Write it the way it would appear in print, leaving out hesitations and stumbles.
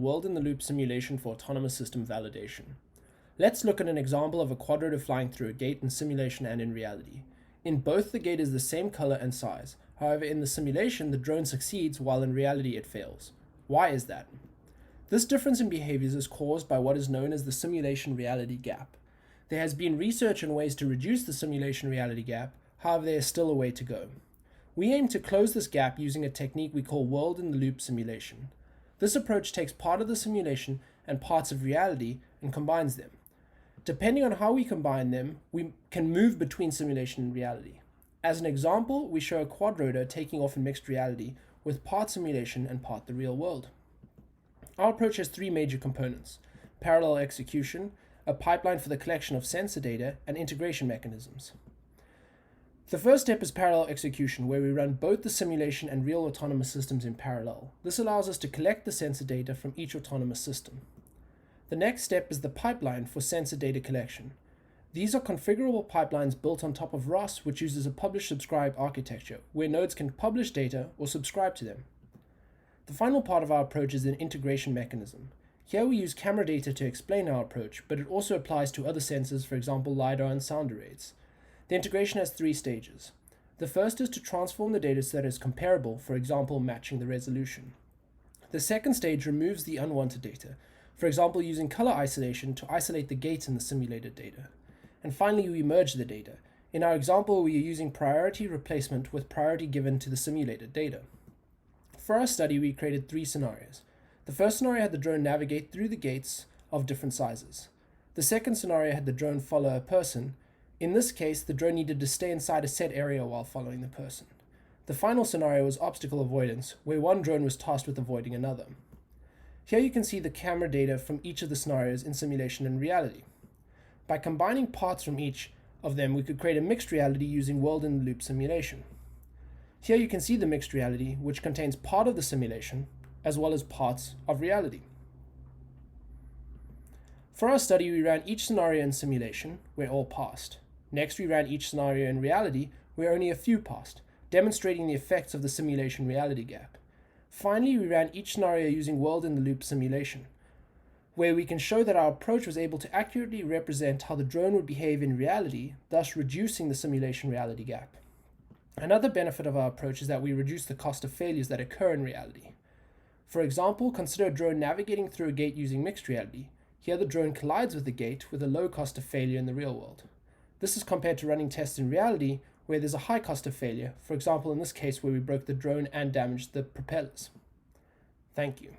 world-in-the-loop simulation for autonomous system validation. Let's look at an example of a quadrotor flying through a gate in simulation and in reality. In both, the gate is the same color and size. However, in the simulation, the drone succeeds while in reality it fails. Why is that? This difference in behaviors is caused by what is known as the simulation reality gap. There has been research on ways to reduce the simulation reality gap, however there is still a way to go. We aim to close this gap using a technique we call world-in-the-loop simulation. This approach takes part of the simulation and parts of reality and combines them. Depending on how we combine them, we can move between simulation and reality. As an example, we show a quadrotor taking off in mixed reality with part simulation and part the real world. Our approach has three major components: parallel execution, a pipeline for the collection of sensor data, and integration mechanisms. The first step is parallel execution, where we run both the simulation and real autonomous systems in parallel. This allows us to collect the sensor data from each autonomous system. The next step is the pipeline for sensor data collection. These are configurable pipelines built on top of ROS, which uses a publish-subscribe architecture, where nodes can publish data or subscribe to them. The final part of our approach is an integration mechanism. Here we use camera data to explain our approach, but it also applies to other sensors, for example LiDAR and sound arrays. The integration has three stages. The first is to transform the data so that it is comparable, for example matching the resolution. The second stage removes the unwanted data, for example using color isolation to isolate the gates in the simulated data. And finally we merge the data. In our example we are using priority replacement with priority given to the simulated data. For our study we created three scenarios. The first scenario had the drone navigate through the gates of different sizes. The second scenario had the drone follow a person. In this case, the drone needed to stay inside a set area while following the person. The final scenario was obstacle avoidance, where one drone was tasked with avoiding another. Here you can see the camera data from each of the scenarios in simulation and reality. By combining parts from each of them, we could create a mixed reality using world-in-the-loop simulation. Here you can see the mixed reality, which contains part of the simulation, as well as parts of reality. For our study, we ran each scenario in simulation, where all passed. Next, we ran each scenario in reality, where only a few passed, demonstrating the effects of the simulation reality gap. Finally, we ran each scenario using world-in-the-loop simulation, where we can show that our approach was able to accurately represent how the drone would behave in reality, thus reducing the simulation reality gap. Another benefit of our approach is that we reduce the cost of failures that occur in reality. For example, consider a drone navigating through a gate using mixed reality. Here the drone collides with the gate with a low cost of failure in the real world. This is compared to running tests in reality where there's a high cost of failure, for example in this case where we broke the drone and damaged the propellers. Thank you.